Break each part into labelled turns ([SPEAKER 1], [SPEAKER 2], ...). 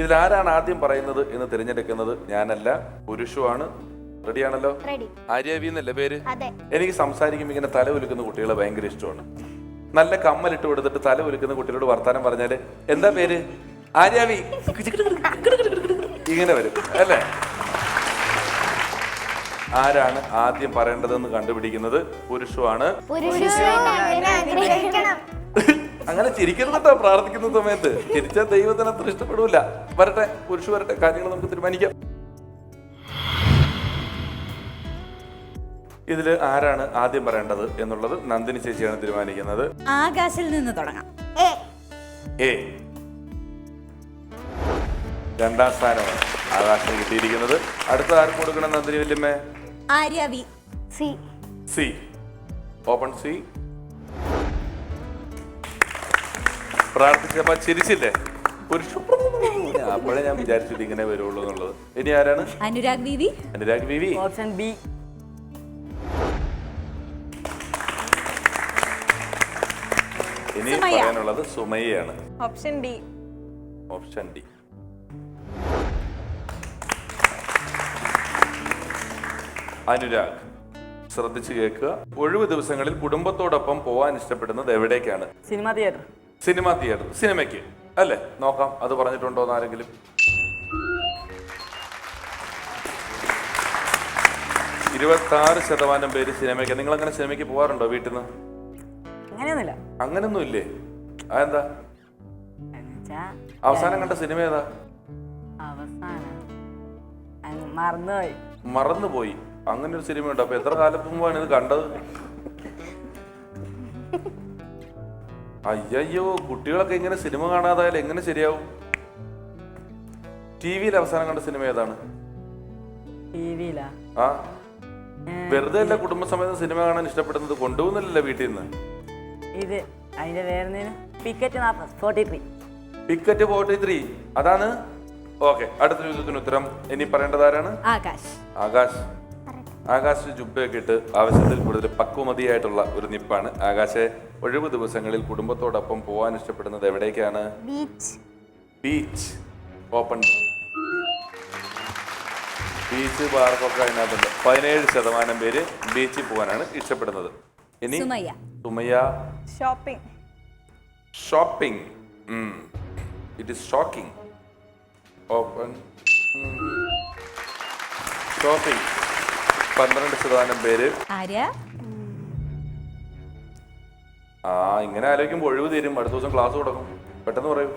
[SPEAKER 1] ഇതിലാരാണ് ആദ്യം പറയുന്നത് എന്ന് തിരഞ്ഞെടുക്കുന്നത് ഞാനല്ല, പുരുഷുവാണ്. റെഡിയാണല്ലോ? ആര്യാവി എന്നല്ലേ പേര്? എനിക്ക് സംസാരിക്കുമ്പോൾ ഇങ്ങനെ തല ഉലുക്കുന്ന കുട്ടികളെ ഭയങ്കര ഇഷ്ടമാണ്. നല്ല കമ്മലിട്ട് കൊടുത്തിട്ട് തല ഉലുക്കുന്ന കുട്ടികളോട് വർത്താനം പറഞ്ഞാല് എന്താ പേര്? ആര്യാവി, ഇങ്ങനെ വരും അല്ലേ? ആരാണ് ആദ്യം പറയേണ്ടതെന്ന് കണ്ടുപിടിക്കുന്നത് പുരുഷുവാണ്. അങ്ങനെ ചിരിക്കരുതട്ടോ പ്രാർത്ഥിക്കുന്ന സമയത്ത്. ചിരിച്ചാൽ ദൈവത്തിന് അത്ര ഇഷ്ടപ്പെടൂല. വരട്ടെ, പുരുഷ വരട്ടെ, കാര്യങ്ങൾ നമുക്ക് തീരുമാനിക്കാം. ഇതില് ആരാണ് ആദ്യം പറയേണ്ടത് എന്നുള്ളത് നന്ദിനി ചേച്ചിയാണ് തീരുമാനിക്കുന്നത്.
[SPEAKER 2] ആകാശിൽ നിന്ന് തുടങ്ങാം.
[SPEAKER 1] ഏ, രണ്ടാം സ്ഥാനമാണ് ആകാശിന് കിട്ടിയിരിക്കുന്നത്. അടുത്ത ആർക്ക് കൊടുക്കണം നന്ദിനി വല്യമ്മേ?
[SPEAKER 2] ആര്യാവി.
[SPEAKER 1] സി. Open C. പ്രാർത്ഥിച്ചപ്പോ ചിരിച്ചില്ലേ? അപ്പോഴേ ഞാൻ വിചാരിച്ചിട്ട് ഇങ്ങനെ വരുള്ളൂ എന്നുള്ളത്. ഇനി ആരാണ്?
[SPEAKER 2] അനുരാഗ് ബീവി.
[SPEAKER 1] അനുരാഗ് ബീവി.
[SPEAKER 3] Option B.
[SPEAKER 1] ഇനി പറയാനുള്ളത് സുമയ്യയാണ്.
[SPEAKER 3] Option D.
[SPEAKER 1] Option D. Anurag, ശ്രദ്ധിച്ചു കേൾക്കുക. ഒഴിവ് ദിവസങ്ങളിൽ കുടുംബത്തോടൊപ്പം പോവാൻ ഇഷ്ടപ്പെടുന്നത് എവിടേക്കാണ്?
[SPEAKER 3] Cinema theatre.
[SPEAKER 1] Cinema theatre. സിനിമയ്ക്ക് അല്ലേ? നോക്കാം അത് പറഞ്ഞിട്ടുണ്ടോ എന്ന് ആരെങ്കിലും. 26% പേര് സിനിമയ്ക്ക്. നിങ്ങൾ അങ്ങനെ സിനിമയ്ക്ക് പോവാറുണ്ടോ വീട്ടിൽ നിന്ന്?
[SPEAKER 3] അങ്ങനെയൊന്നുമില്ല.
[SPEAKER 1] അങ്ങനൊന്നും ഇല്ലേ? അതെന്താ? അവസാനം കണ്ട സിനിമ ഏതാ? മറന്നുപോയി. അങ്ങനെ ഒരു സിനിമ ഉണ്ട്. അപ്പൊ എത്ര കാലത്ത് മുമ്പാണ് ഇത് കണ്ടത്? അയ്യോ, കുട്ടികളൊക്കെ ഇങ്ങനെ സിനിമ കാണാതായാലും എങ്ങനെ ശരിയാവും? ടിവിയിൽ അവസാനം കണ്ട സിനിമ ഏതാണ്? ആ, വെറുതെ അല്ല കുടുംബസമേതം സിനിമ കാണാൻ ഇഷ്ടപ്പെടുന്നത്. കൊണ്ടുപോകുന്നില്ലല്ലോ വീട്ടിൽ നിന്ന്.
[SPEAKER 3] ഇത് അതിന്റെ വേറെ പിക്കറ്റ് 43.
[SPEAKER 1] പിക്കറ്റ് 43 അതാണ്. ഓക്കെ, അടുത്ത ചോദ്യത്തിന് ഉത്തരം ഇനി പറയേണ്ടത് ആരാണ്?
[SPEAKER 2] ആകാശ്.
[SPEAKER 1] ആകാശ്. ആകാശ് ജുബ്ബയൊക്കെ ഇട്ട് ആവശ്യത്തിൽ കൂടുതൽ പക്വമതിയായിട്ടുള്ള ഒരു നിപ്പാണ്. ആകാശെ, ഒഴിവ് ദിവസങ്ങളിൽ കുടുംബത്തോടൊപ്പം പോവാൻ ഇഷ്ടപ്പെടുന്നത് എവിടേക്കാണ്? ബീച്ച്. ഓപ്പൺ. ബീച്ച്, പാർക്കൊക്കെ അതിനകത്തുണ്ട്. 17% പേര് ബീച്ചിൽ പോകാനാണ് ഇഷ്ടപ്പെടുന്നത്. ഇനി Sumayya. Shopping. It is shocking. Open. Shopping. 12% പേര്. ഇങ്ങനെ ആലോചിക്കുമ്പോൾ ഒഴിവ് തരും. അടുത്ത ദിവസം ക്ലാസ് തുടങ്ങും. പെട്ടെന്ന് പറയൂ.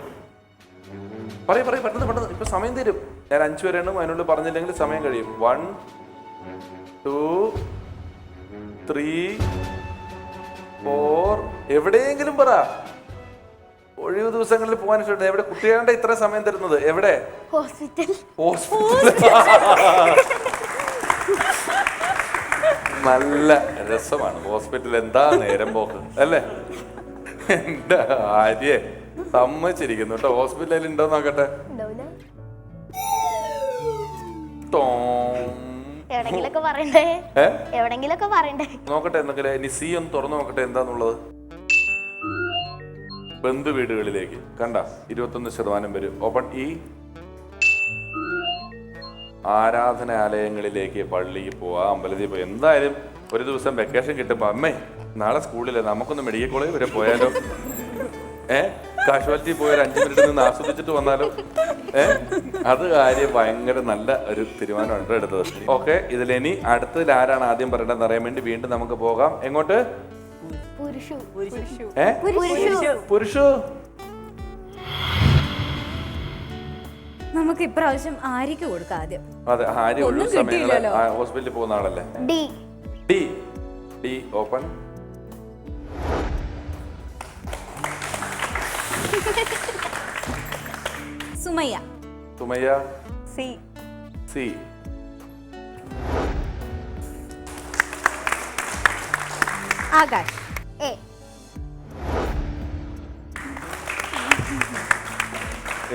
[SPEAKER 1] പെട്ടെന്ന്. ഇപ്പൊ സമയം തരും. ഞാൻ 5 വരെയാണ്. അതിനുള്ളിൽ പറഞ്ഞില്ലെങ്കിൽ സമയം കഴിയും. 1 2 3 4. എവിടെയെങ്കിലും പറ. ഒഴിവ് ദിവസങ്ങളിൽ പോകാൻ ഇഷ്ടം. എവിടെ? കുട്ടികളുടെ ഇത്ര സമയം തരുന്നത് എവിടെ? ഹോസ്പിറ്റൽ. നല്ല രസമാണ് ഹോസ്പിറ്റൽ. എന്താ നേരം പോക്ക് അല്ലേ? എന്റെ ആര്യെ സമ്മതിച്ചിരിക്കുന്നു കേട്ടോ. ഹോസ്പിറ്റലിൽ ഉണ്ടോ നോക്കട്ടെ. നോക്കട്ടെ എന്തെങ്കിലും. ഇനി സി ഒന്ന് തുറന്നു നോക്കട്ടെ എന്താന്നുള്ളത്. ബന്ധു വീടുകളിലേക്ക് കണ്ട 21% പേര്. ഓപ്പൺ. ഈ ആരാധനാലയങ്ങളിലേക്ക്, പള്ളിക്ക് പോവാ, അമ്പലത്തിൽ പോയി. എന്തായാലും ഒരു ദിവസം വെക്കേഷൻ കിട്ടുമ്പോ അമ്മേ നാളെ സ്കൂളിലെ നമുക്കൊന്ന് മെഡിക്കൽ കോളേജ് വരെ പോയാലോ? കാഷ്വാലിറ്റി പോയ 5 മിനിറ്റ് നിന്ന് ആസ്വദിച്ചിട്ട് വന്നാലോ? അത് കാര്യം ഭയങ്കര നല്ല ഒരു തീരുമാനമാണ് എടുത്തത്. ഓക്കെ, ഇതിലിനി അടുത്തതിൽ ആരാണ് ആദ്യം പറയേണ്ടതെന്ന് അറിയാൻ വേണ്ടി വീണ്ടും നമുക്ക് പോകാം. എങ്ങോട്ട്? പുരുഷു.
[SPEAKER 2] നമുക്ക് ഇപ്രാവശ്യം ആര്യക്ക് കൊടുക്കാം ആദ്യം.
[SPEAKER 1] അതെ, ആര്യ ഒഴിവ് സമയങ്ങളിൽ ഹോസ്പിറ്റലിൽ പോകുന്ന ആളല്ലേ? D. Open.
[SPEAKER 2] Sumayya.
[SPEAKER 1] C.
[SPEAKER 2] Akash.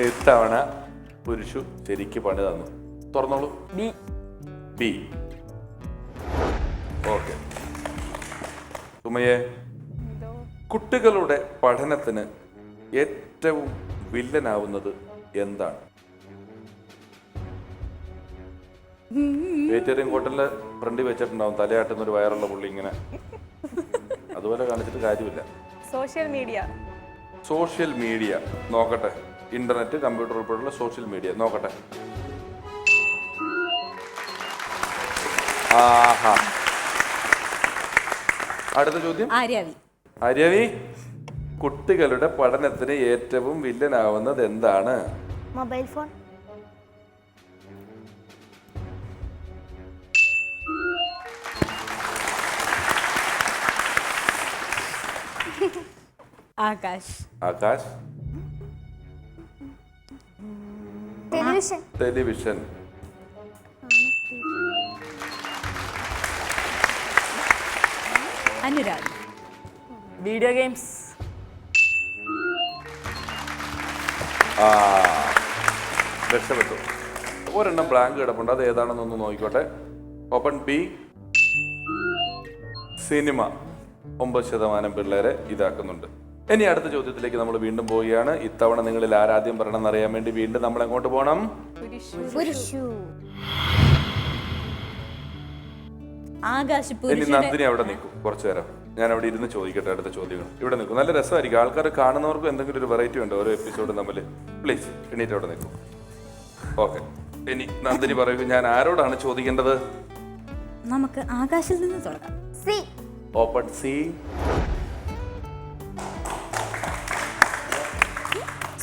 [SPEAKER 1] ഇത്തവണ പുരുഷു ശരിക്ക് പണി തന്നു. തുറന്നോളൂ. ബി. ഓക്കെ. സുമയെ, കുട്ടികളുടെ പഠനത്തിന് ഏറ്റവും വില്ലനാവുന്നത് എന്താണ്? വെജിറ്റേറിയൻ ഹോട്ടലിലെ ഫ്രണ്ടിൽ വെച്ചിട്ടുണ്ടാവും തലയാട്ടുന്ന ഒരു വയറുള്ള പുള്ളി ഇങ്ങനെ. അതുപോലെ കാണിച്ചിട്ട് കാര്യമില്ല. സോഷ്യൽ മീഡിയ നോക്കട്ടെ. ഇന്റർനെറ്റ്, കമ്പ്യൂട്ടർ ഉൾപ്പെടെയുള്ള സോഷ്യൽ മീഡിയ നോക്കട്ടെ. ആഹാ. അടുത്ത ചോദ്യം. ആര്യവി, കുട്ടികളുടെ പഠനത്തിന് ഏറ്റവും വില്ലനാവുന്നത് എന്താണ്?
[SPEAKER 4] Mobile phone.
[SPEAKER 2] Akash.
[SPEAKER 1] Television.
[SPEAKER 2] Anurag.
[SPEAKER 3] Video games.
[SPEAKER 1] രക്ഷപ്പെട്ടു. ഒരെണ്ണം ബ്ലാങ്ക് കിടപ്പുണ്ട്, അത് ഏതാണെന്നൊന്ന് നോക്കിക്കോട്ടെ. Open B. സിനിമ. 9% പിള്ളേരെ ഇതാക്കുന്നുണ്ട്. ഇനി അടുത്ത ചോദ്യത്തിലേക്ക് നമ്മൾ വീണ്ടും പോവുകയാണ്. ഇത്തവണ നിങ്ങളിൽ ആരാദ്യം പറയണമെന്ന് അറിയാൻ വേണ്ടി വീണ്ടും നമ്മൾ എങ്ങോട്ട് പോകണം?
[SPEAKER 2] ആകാശ്.
[SPEAKER 1] ഇനി നന്ദിനി അവിടെ നിൽക്കും കുറച്ചു നേരം. ഞാൻ അവിടെ ഇരുന്ന് ചോദിക്കട്ടെ അടുത്ത ചോദ്യങ്ങൾ. ഇവിടെ നിൽക്കും. നല്ല രസമായിരിക്കും. ആൾക്കാർ കാണുന്നവർക്കും എന്തെങ്കിലും ഒരു വെറൈറ്റി ഉണ്ട് ഓരോ എപ്പിസോഡും തമ്മിൽ. പ്ലീസ് എണീറ്റ് അവിടെ നിൽക്കും. ഓക്കെ. ഇനി നന്ദിനി പറയൂ, ഞാൻ ആരോടാണ് ചോദിക്കേണ്ടത്?
[SPEAKER 2] നമുക്ക് ആകാശിൽ നിന്ന് തുടങ്ങാം.
[SPEAKER 4] C.
[SPEAKER 1] Open C.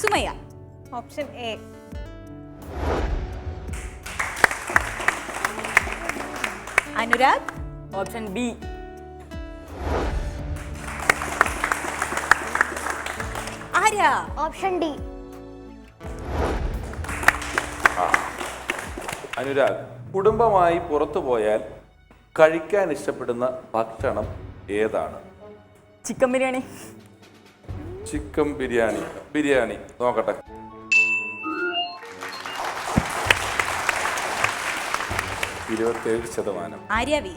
[SPEAKER 2] Sumayya.
[SPEAKER 3] Option A.
[SPEAKER 2] Anurag.
[SPEAKER 3] Option B.
[SPEAKER 2] Arya.
[SPEAKER 4] Option D.
[SPEAKER 1] Anurag, കുടുംബമായി പുറത്തു പോയാൽ കഴിക്കാൻ ഇഷ്ടപ്പെടുന്ന ഭക്ഷണം ഏതാണ്?
[SPEAKER 3] ചിക്കൻ ബിരിയാണി.
[SPEAKER 1] ചിക്കൻ ബിരിയാണി. ബിരിയാണി നോക്കട്ടെ. %27.
[SPEAKER 2] Arya V.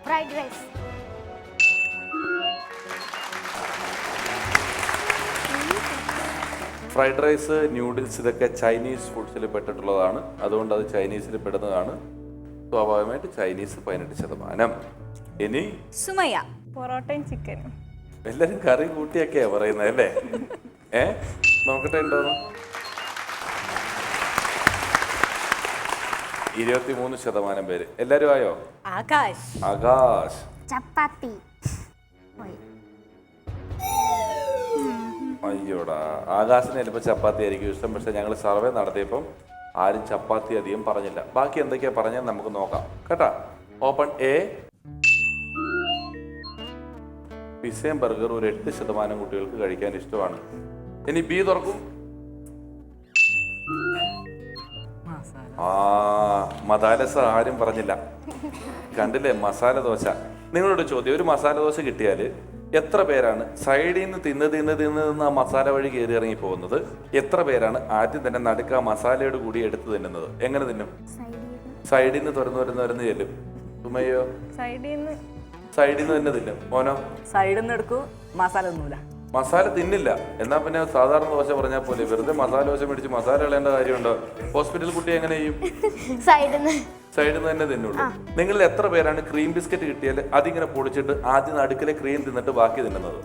[SPEAKER 4] Fried rice.
[SPEAKER 1] Fried rice, noodles ഇതൊക്കെ ചൈനീസ് ഫുഡ്സിൽ പെട്ടിട്ടുള്ളതാണ്. അതുകൊണ്ട് അത് ചൈനീസിൽ പെടുന്നതാണ്. സ്വാഭാവികമായിട്ട് ചൈനീസ് 18%. ഇനി
[SPEAKER 2] സുമയ്യ.
[SPEAKER 3] പൊറോട്ടയും ചിക്കനും.
[SPEAKER 1] എല്ലാരും കറി കൂട്ടിയൊക്കെയാ പറയുന്നത് അല്ലേ? നോക്കട്ടെ ഉണ്ടോന്ന്. 23% പേര്. എല്ലാരും ആയോ? ആകാശ്.
[SPEAKER 4] ചപ്പാത്തി.
[SPEAKER 1] അയ്യോടാ, ആകാശിന് ചിലപ്പോൾ ചപ്പാത്തി ആയിരിക്കും ഇഷ്ടം. പക്ഷെ ഞങ്ങൾ സർവേ നടത്തിയപ്പം ആരും ചപ്പാത്തി അധികം പറഞ്ഞില്ല. ബാക്കി എന്തൊക്കെയാ പറഞ്ഞാൽ നമുക്ക് നോക്കാം കേട്ടാ. Open A. പിസയും ബർഗർ ഒരു 8% കുട്ടികൾക്ക് കഴിക്കാൻ ഇഷ്ടമാണ്. ഇനി ബി തുറക്കും. മസാലസ ആരും പറഞ്ഞില്ല. കണ്ടില്ലേ, മസാല ദോശ. നിങ്ങളോട് ചോദ്യം, ഒരു മസാല ദോശ കിട്ടിയാൽ എത്ര പേരാണ് സൈഡിൽ നിന്ന് തിന്ന് ആ മസാല വഴി കയറി ഇറങ്ങി പോകുന്നത്? എത്ര പേരാണ് ആദ്യം തന്നെ നടുക്ക് ആ മസാലയോട് കൂടി എടുത്ത് തിന്നുന്നത്? എങ്ങനെ തിന്നും? സൈഡിൽ നിന്ന് തുറന്ന് ചെല്ലും. സുമയോ? സൈഡിൽ നിന്ന് തന്നെ തിന്നും. മോനോ?
[SPEAKER 3] സൈഡിൽ നിന്ന് എടുക്കൂ, മസാല ഒന്നുമില്ല.
[SPEAKER 1] മസാല തിന്നില്ല. എന്നാ പിന്നെ സാധാരണ ദോശ പറഞ്ഞാൽ പോലെ വെറുതെ മസാല ദോശ മേടിച്ച് മസാല കളയേണ്ട കാര്യമുണ്ടോ? ഹോസ്പിറ്റൽ കുട്ടി എങ്ങനെ ചെയ്യും? സൈഡിൽ നിന്ന് തന്നെ തിന്നുള്ളൂ. നിങ്ങളിൽ എത്ര പേരാണ് ക്രീം ബിസ്ക്കറ്റ് കിട്ടിയാൽ അതിങ്ങനെ പൊടിച്ചിട്ട് ആദ്യം നടുക്കിലെ ക്രീം തിന്നിട്ട് ബാക്കി തിന്നുന്നത്?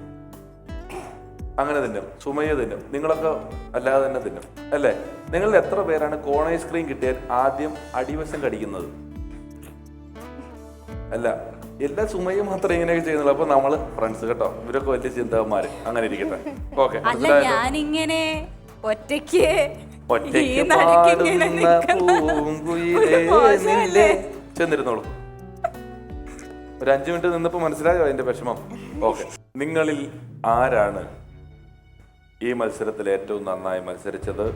[SPEAKER 1] അങ്ങനെ തിന്നും. സുമയ്യ തിന്നും. നിങ്ങളൊക്കെ അല്ലാതെ തന്നെ തിന്നും അല്ലേ? നിങ്ങളിൽ എത്ര പേരാണ് കോൺ ഐസ്ക്രീം കിട്ടിയാൽ ആദ്യം അടിവശം കടിക്കുന്നത്? അല്ല, എല്ലാ സുമയും മാത്രമേ ഇങ്ങനെയൊക്കെ ചെയ്യുന്നുള്ളൂ. അപ്പൊ നമ്മള് ഫ്രണ്ട്സ് കേട്ടോ, ഇവരൊക്കെ വലിയ ചിന്തകന്മാര്. അങ്ങനെ ഇരിക്കട്ടെ. ഓക്കെ.
[SPEAKER 2] ഞാനിങ്ങനെ ഒറ്റയ്ക്ക്
[SPEAKER 1] ചെന്നിരുന്നോളൂ. ഒരു 5 മിനിറ്റ് നിന്നപ്പോ മനസ്സിലായോ അതിന്റെ വിഷമം? ഓക്കെ. നിങ്ങളിൽ ആരാണ് ഈ മത്സരത്തിൽ ഏറ്റവും നന്നായി മത്സരിച്ചത്?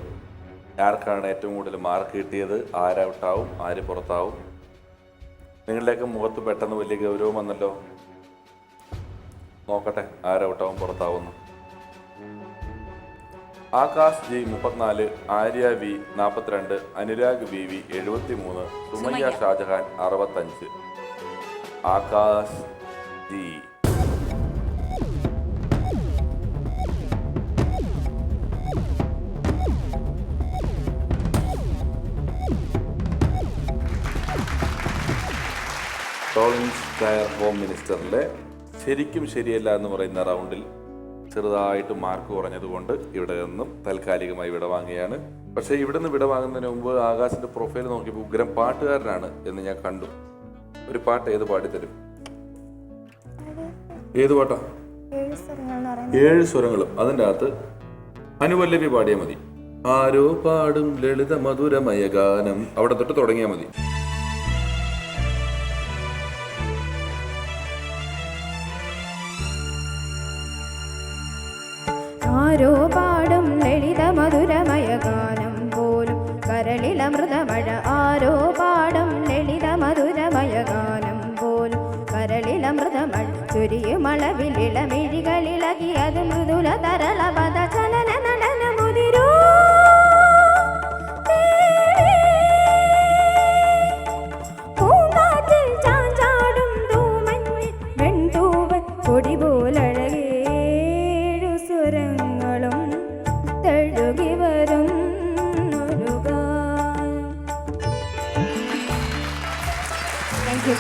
[SPEAKER 1] ആർക്കാണ് ഏറ്റവും കൂടുതൽ മാർക്ക് കിട്ടിയത്? ആരൗട്ടാവും, ആര് പുറത്താവും? നിങ്ങളിലേക്ക് മുഖത്ത് പെട്ടെന്ന് വലിയ ഗൗരവം വന്നല്ലോ. നോക്കട്ടെ ആരൗട്ടാവും പുറത്താവുന്നു. Akash G 34, Arya V 42, Anurag V 73, Sumayya Shajahan 65. Akash G. ടോളിൻസ്കയർ ഹോം മിനിസ്റ്ററിലെ ശരിക്കും ശരിയല്ല എന്ന് പറയുന്ന റൗണ്ടിൽ ചെറുതായിട്ട് മാർക്ക് കുറഞ്ഞതുകൊണ്ട് ഇവിടെ നിന്നും താൽക്കാലികമായി വിടവാങ്ങുകയാണ്. പക്ഷേ ഇവിടെ നിന്ന് വിടവാങ്ങുന്നതിന് മുമ്പ് ആകാശിന്റെ പ്രൊഫൈൽ നോക്കിയപ്പോൾ ഉഗ്രം പാട്ടുകാരനാണ് എന്ന് ഞാൻ കണ്ടു. ഒരു പാട്ട് ഏത് പാടിത്തരും? ഏത് പാട്ടാ? 7 സ്വരങ്ങളും. അതിൻ്റെ അകത്ത് അനുപല്ലവി പാടിയാൽ മതി. ആരോ പാടും ലളിത മധുരമയ ഗാനം, അവിടെ തൊട്ട് തുടങ്ങിയാൽ മതി.
[SPEAKER 5] ആരോ പാടും ലളിത മധുരമയ ഗാനം പോലും കരളിലമൃതമഴ. ആരോ പാടും ലളിത മധുരമയ ഗാനം പോലും കരളിലമൃതമഴ. ചുരിയുമളവിലിളമിഴികളിളകി അത് മൃദുല തരള പദ ചലന നടന മുതിരൂ. പൂങ്കാറ്റിൽ ചാഞ്ചാടും തൂമഞ്ഞ് വെൺതൂവൽ കൊടി പോലഴകേഴു സ്വരങ്ങളും തഴുകി വരും ഒരു ഗാനം. Thank you.